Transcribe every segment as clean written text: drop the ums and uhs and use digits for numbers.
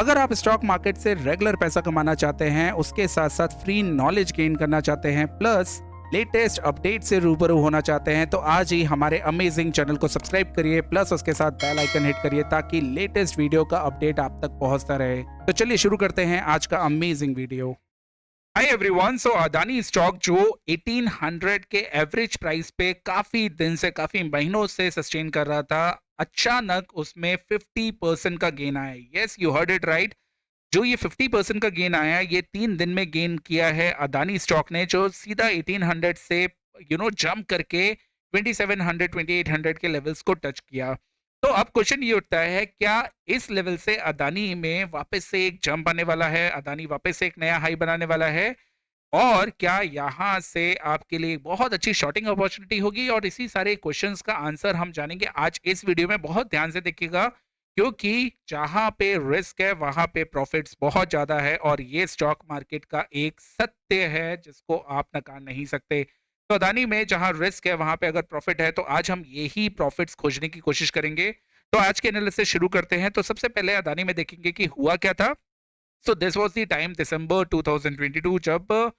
अगर आप stock market से रेगुलर पैसा कमाना चाहते हैं, उसके साथ साथ फ्री नॉलेज गेन करना चाहते हैं, प्लस लेटेस्ट अपडेट से रूबरू होना चाहते हैं, तो आज ही हमारे अमेजिंग चैनल को सब्सक्राइब करिए, प्लस उसके साथ बेल आइकन हिट करिए ताकि लेटेस्ट वीडियो का अपडेट आप तक पहुंचता रहे। तो चलिए शुरू करते हैं आज का अमेजिंग वीडियो। हाय एवरीवन, सो अदानी स्टॉक जो 1800 के एवरेज प्राइस पे काफी दिन से, काफी महीनों से सस्टेन कर रहा था, अचानक उसमें 50% का गेन आया। Yes, you heard it right. जो ये 50% का गेन आया, ये 3 दिन में गेन किया है अदानी स्टॉक ने, जो सीधा 1800 से जंप करके 2700 2800 के लेवल्स को टच किया। तो अब क्वेश्चन ये उठता है, क्या इस लेवल से अदानी में वापस से एक जंप आने वाला है, अदानी वापस से एक नया हाई बनाने वाला है, और क्या यहाँ से आपके लिए एक बहुत अच्छी शॉर्टिंग अपॉर्चुनिटी होगी? और इसी सारे क्वेश्चंस का आंसर हम जानेंगे आज इस वीडियो में। बहुत ध्यान से देखिएगा, क्योंकि जहां पे रिस्क है वहां पे प्रॉफिट्स बहुत ज्यादा है, और ये स्टॉक मार्केट का एक सत्य है जिसको आप नकार नहीं सकते। तो अदानी में जहां रिस्क है वहां पे अगर प्रॉफिट है, तो आज हम यही प्रॉफिट्स खोजने की कोशिश करेंगे। तो आज के एनालिसिस शुरू करते हैं। तो सबसे पहले अदानी में देखेंगे कि हुआ क्या था। So this was the time December 2022, जब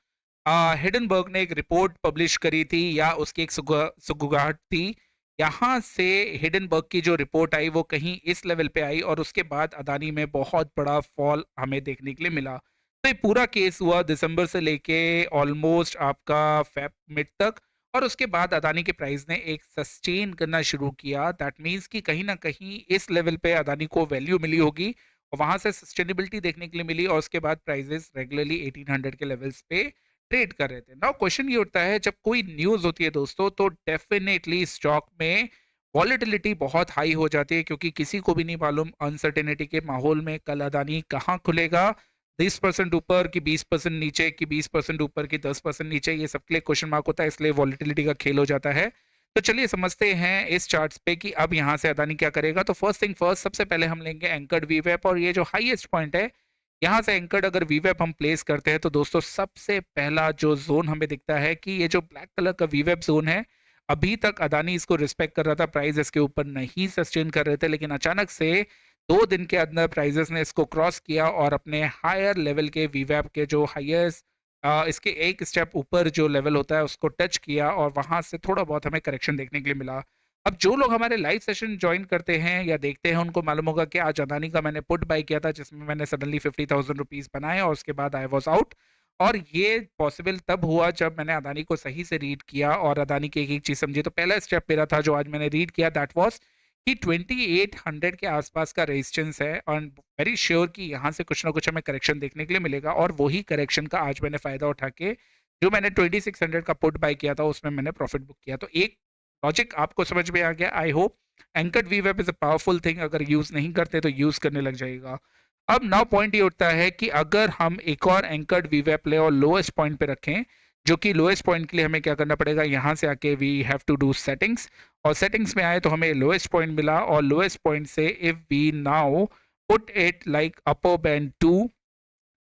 हिडनबर्ग ने एक रिपोर्ट पब्लिश करी थी, या उसकी एक सुगुगाहट थी। यहाँ से हिडनबर्ग की जो रिपोर्ट आई वो कहीं इस लेवल पे आई, और उसके बाद अदानी में बहुत बड़ा फॉल हमें देखने के लिए मिला। तो ये पूरा केस हुआ दिसंबर से लेके ऑलमोस्ट आपका फेब मिड तक, और उसके बाद अदानी के प्राइस ने एक सस्टेन करना शुरू किया। दैट मीन्स कि कहीं ना कहीं इस लेवल पे अदानी को वैल्यू मिली होगी, और वहां से सस्टेनेबिलिटी देखने के लिए मिली, और उसके बाद प्राइजेस रेगुलरली 1800 के लेवल्स पे ट्रेड कर रहे थे। नाउ क्वेश्चन ये उठता है, जब कोई न्यूज होती है दोस्तों, तो डेफिनेटली स्टॉक में वॉलेटिलिटी बहुत हाई हो जाती है, क्योंकि किसी को भी नहीं मालूम अनसर्टेनिटी के माहौल में कल अदानी कहाँ खुलेगा, 10% ऊपर कि 20% नीचे, कि 20% ऊपर कि 10% नीचे, ये सबके लिए क्वेश्चन मार्क होता है, इसलिए वॉलेटिलिटी का खेल हो जाता है। तो चलिए समझते हैं इस चार्ट्स पे कि अब यहाँ से अदानी क्या करेगा। तो फर्स्ट थिंग फर्स्ट, सबसे पहले हम लेंगे एंकर्ड वीवेप, और ये जो हाईएस्ट पॉइंट है, यहाँ से एंकर्ड अगर वीवेप हम प्लेस करते हैं, तो दोस्तों सबसे पहला जो जोन हमें दिखता है कि ये जो ब्लैक कलर का वीवेप जोन है, अभी तक अदानी इसको रिस्पेक्ट कर रहा था, प्राइस इसके ऊपर नहीं सस्टेन कर रहे थे, लेकिन अचानक से 2 दिन के अंदर प्राइजेस ने इसको क्रॉस किया, और अपने हायर लेवल के वीवेप के जो हाईएस्ट इसके एक स्टेप ऊपर जो लेवल होता है उसको टच किया, और वहां से थोड़ा बहुत हमें करेक्शन देखने के लिए मिला। अब जो लोग हमारे लाइव सेशन ज्वाइन करते हैं या देखते हैं, उनको मालूम होगा कि आज अदानी का मैंने पुट बाय किया था, जिसमें मैंने सडनली 50,000 रुपीज बनाए, और उसके बाद आई वॉज आउट। और ये पॉसिबल तब हुआ जब मैंने अदानी को सही से रीड किया, और अदानी की एक एक चीज समझी। तो पहला स्टेप मेरा था जो आज मैंने रीड किया, दैट वॉज कि 2800 के आसपास का रेजिस्टेंस है, और वेरी श्योर कि यहाँ से कुछ ना कुछ हमें करेक्शन देखने के लिए मिलेगा, और वही करेक्शन का आज मैंने फायदा उठा के जो मैंने 2600 का पुट बाय किया था उसमें मैंने प्रॉफिट बुक किया। तो एक लॉजिक आपको समझ में आ गया, आई होप। एंकर्ड वीवेप इज अ पावरफुल थिंग, अगर यूज नहीं करते तो यूज करने लग जाएगा। अब नाउ पॉइंट ये उठता है कि अगर हम एक और एंकर्ड वीवेप ले और लोएस्ट पॉइंट पे रखें, जो कि लोएस्ट पॉइंट के लिए हमें क्या करना पड़ेगा, यहाँ से आके we have to do settings, और सेटिंग्स में आए तो हमें लोएस्ट पॉइंट मिला, और लोएस्ट पॉइंट से if we now put it like upper band 2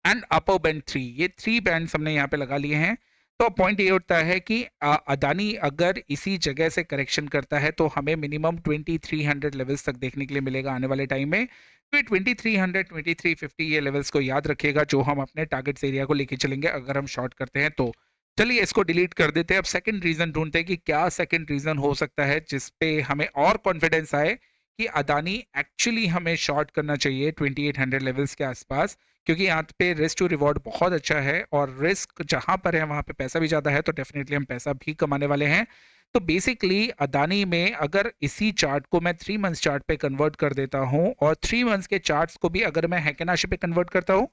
and upper band 3, ये 3 बैंड्स हमने यहाँ पे लगा लिए हैं। तो पॉइंट ये उठता है कि अदानी अगर इसी जगह से करेक्शन करता है, तो हमें मिनिमम 2300 लेवल्स तक देखने के लिए मिलेगा आने वाले टाइम में। तो ये 2300 2350 ये लेवल्स को याद रखिएगा, जो हम अपने टारगेट्स एरिया को लेके चलेंगे अगर हम शॉर्ट करते हैं तो। चलिए इसको डिलीट कर देते हैं। अब सेकंड रीजन ढूंढते हैं कि क्या सेकंड रीजन हो सकता है जिसपे हमें और कॉन्फिडेंस आए कि अदानी एक्चुअली हमें शॉर्ट करना चाहिए 2800 लेवल्स के आसपास, क्योंकि यहाँ पे रिस्क टू रिवॉर्ड बहुत अच्छा है, और रिस्क जहां पर है वहां पे पैसा भी ज्यादा है, तो डेफिनेटली हम पैसा भी कमाने वाले हैं। तो बेसिकली अदानी में अगर इसी चार्ट को मैं 3 मंथ्स चार्ट पे कन्वर्ट कर देता हूँ, और 3 मंथ्स के चार्ट्स को भी अगर मैं हैकेनाशी पे कन्वर्ट करता हूँ,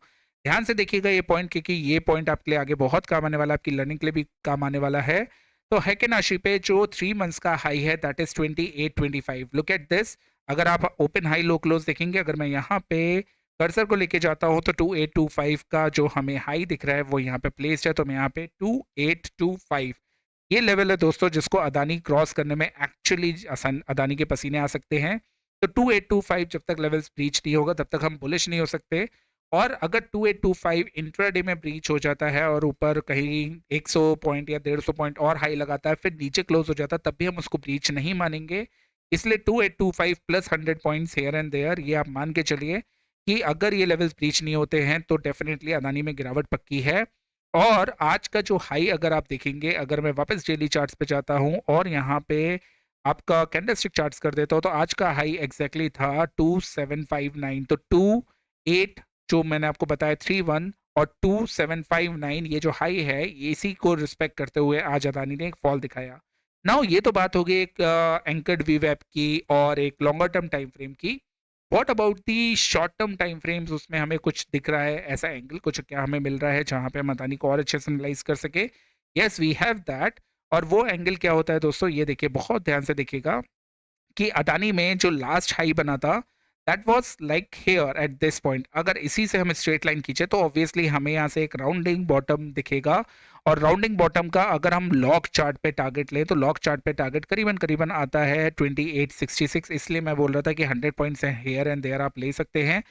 ध्यान से देखिएगा ये पॉइंट, क्योंकि ये पॉइंट आपके लिए आगे बहुत काम आने वाला है, आपकी लर्निंग के लिए भी काम आने वाला है। तो हैकेनाशी पे जो 3 मंथ्स का हाई है, that is 2825। Look at this, अगर आप ओपन हाई लो क्लोज देखेंगे, अगर मैं यहाँ पे कर्सर को लेके जाता हूँ, तो 2825 का जो हमें हाई दिख रहा है वो यहाँ पे प्लेस्ड है, तो मैं यहाँ पे 2825 ये लेवल है दोस्तों, जिसको अदानी क्रॉस करने में एक्चुअली अदानी के पसीने आ सकते हैं। तो 2825 जब तक लेवल्स ब्रीच नहीं होगा तब तक हम बुलिश नहीं हो सकते, और अगर 2825 इंट्राडे में ब्रीच हो जाता है और ऊपर कहीं 100 पॉइंट या 150 पॉइंट और हाई लगाता है, फिर नीचे क्लोज हो जाता है, तब भी हम उसको ब्रीच नहीं मानेंगे। इसलिए 2825 plus 100 points here and there, ये आप मान के चलिए कि अगर ये लेवल्स ब्रीच नहीं होते हैं तो डेफिनेटली अदानी में गिरावट पक्की है। और आज का जो हाई अगर आप देखेंगे, अगर मैं वापस डेली चार्ट्स पे जाता हूँ और यहाँ पे आपका कैंडलस्टिक चार्ट्स कर देता हूँ, तो आज का हाई एग्जैक्टली था 2759। तो 28 जो मैंने आपको बताया 31 और 2759 ये जो हाई है, इसी को रिस्पेक्ट करते हुए आज अदानी ने एक फॉल दिखाया। नाउ ये तो बात हो गई एक एंकर्ड वीवैप की और एक लॉन्गर टर्म टाइम फ्रेम की। What about the short term time frames, उसमें हमें कुछ दिख रहा है ऐसा एंगल, कुछ क्या हमें मिल रहा है जहां पे हम अदानी को और अच्छे से एनालाइज कर सके? Yes, we have that. और वो एंगल क्या होता है दोस्तों, ये देखिए, बहुत ध्यान से देखिएगा कि अदानी में जो लास्ट हाई बना था that was like here at this point. अगर इसी से हम स्ट्रेट लाइन खींचे तो ऑब्वियसली हमें यहाँ से एक राउंडिंग बॉटम दिखेगा। और राउंडिंग बॉटम का अगर हम लॉग चार्ट पे टारगेट लें तो लॉग चार्ट पे टारगेट करीबन करीबन आता है 2866। इसलिए मैं बोल रहा था कि 100 पॉइंट्स हैं, हेयर एंड देयर आप ले सकते हैं।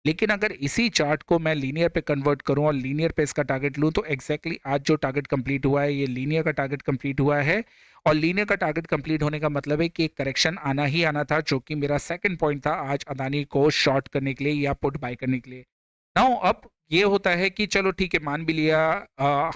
लेकिन अगर इसी चार्ट को मैं लीनियर पे कन्वर्ट करूं और लीनियर पे इसका टारगेट लूं तो एग्जैक्टली आज जो टारगेट कंप्लीट हुआ है ये लीनियर का टारगेट कंप्लीट हुआ है। और लीनियर का टारगेट कंप्लीट होने का मतलब है कि एक करेक्शन आना ही आना था, जो कि मेरा सेकंड पॉइंट था आज अदानी को शॉर्ट करने के लिए या पुट बाय करने के लिए। नाउ अब ये होता है कि चलो ठीक है, मान भी लिया,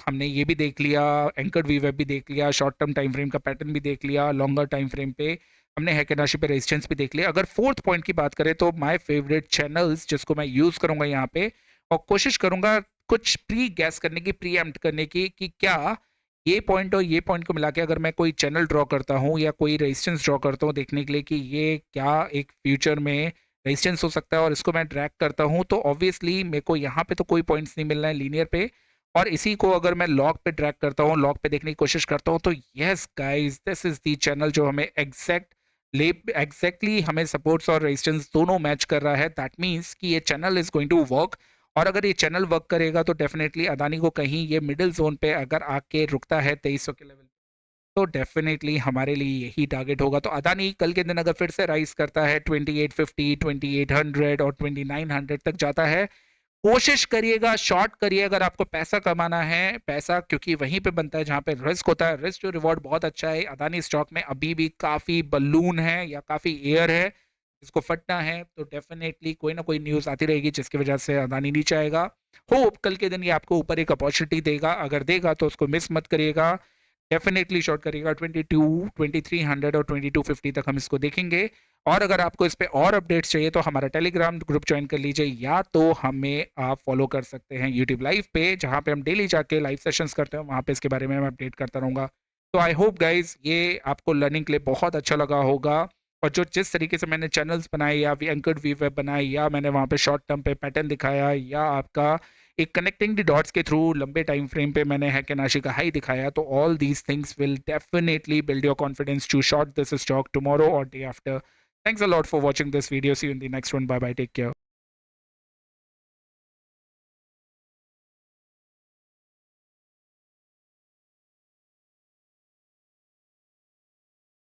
हमने ये भी देख लिया, एंकर्ड वीवेब भी देख लिया, शॉर्ट टर्म टाइम फ्रेम का पैटर्न भी देख लिया, लॉन्गर टाइम फ्रेम पे हमने हैकेनाशी पे रेजिस्टेंस भी देख लिया। अगर फोर्थ पॉइंट की बात करें तो माय फेवरेट चैनल्स जिसको मैं यूज करूंगा यहाँ पे और कोशिश करूंगा कुछ प्री गैस करने की, प्री एम्प्ट करने की कि क्या ये पॉइंट और ये पॉइंट को मिला के अगर मैं कोई चैनल ड्रॉ करता हूँ या कोई रेजिस्टेंस ड्रॉ करता हूँ देखने के लिए कि ये क्या एक फ्यूचर में रेजिस्टेंस हो सकता है और इसको मैं ट्रैक करता हूँ, तो ऑब्वियसली मेरे को यहाँ पे तो कोई पॉइंट्स नहीं मिल रहा है लीनियर पे। और इसी को अगर मैं लॉग पे ट्रैक करता हूँ, लॉग पे देखने की कोशिश करता हूँ, तो yes guys, this is the channel जो हमें एग्जैक्टली हमें सपोर्ट्स और रेजिस्टेंस दोनों मैच कर रहा है। दैट मीन्स कि ये channel is going to work. और अगर ये चैनल वर्क करेगा तो डेफिनेटली अदानी को कहीं ये मिडिल जोन पे अगर आके रुकता है 2300 के लेवल, तो डेफिनेटली हमारे लिए यही टारगेट होगा। तो अदानी कल के दिन अगर फिर से राइज करता है 2850, 2800 और 2900 तक जाता है, कोशिश करिएगा शॉर्ट करिए अगर आपको पैसा कमाना है। पैसा क्योंकि वहीं पे बनता है जहां पे रिस्क होता है। रिस्क टू रिवॉर्ड बहुत अच्छा है। अदानी स्टॉक में अभी भी काफी बलून है या काफी एयर है जिसको फटना है, तो डेफिनेटली कोई ना कोई न्यूज आती रहेगी जिसकी वजह से अदानी नीचे आएगा। होप कल के दिन ये आपको ऊपर एक अपॉर्चुनिटी देगा, अगर देगा तो उसको मिस मत करिएगा, डेफिनेटली शॉर्ट करिएगा। 22, 2300 और 2250 तक हम इसको देखेंगे। और अगर आपको इस पे और अपडेट्स चाहिए तो हमारा टेलीग्राम ग्रुप ज्वाइन कर लीजिए, या तो हमें आप फॉलो कर सकते हैं यूट्यूब लाइव पे जहाँ पे हम डेली जाके लाइव सेशंस करते हैं, वहाँ पे इसके बारे में मैं अपडेट करता रहूँगा। तो आई होप गाइज ये आपको लर्निंग के लिए बहुत अच्छा लगा होगा। और जो जिस तरीके से मैंने चैनल्स बनाए या एंकर्ड वीव बनाए या मैंने वहाँ पे शॉर्ट टर्म पे पैटर्न दिखाया या आपका एक कनेक्टिंग द डॉट्स के थ्रू लंबे टाइम फ्रेम पे मैंने हैकेनाशी का हाई दिखाया, तो all these things will definitely build your confidence to short this stock tomorrow और day after. Thanks a lot for watching this video, see you in the next one, bye bye, take care.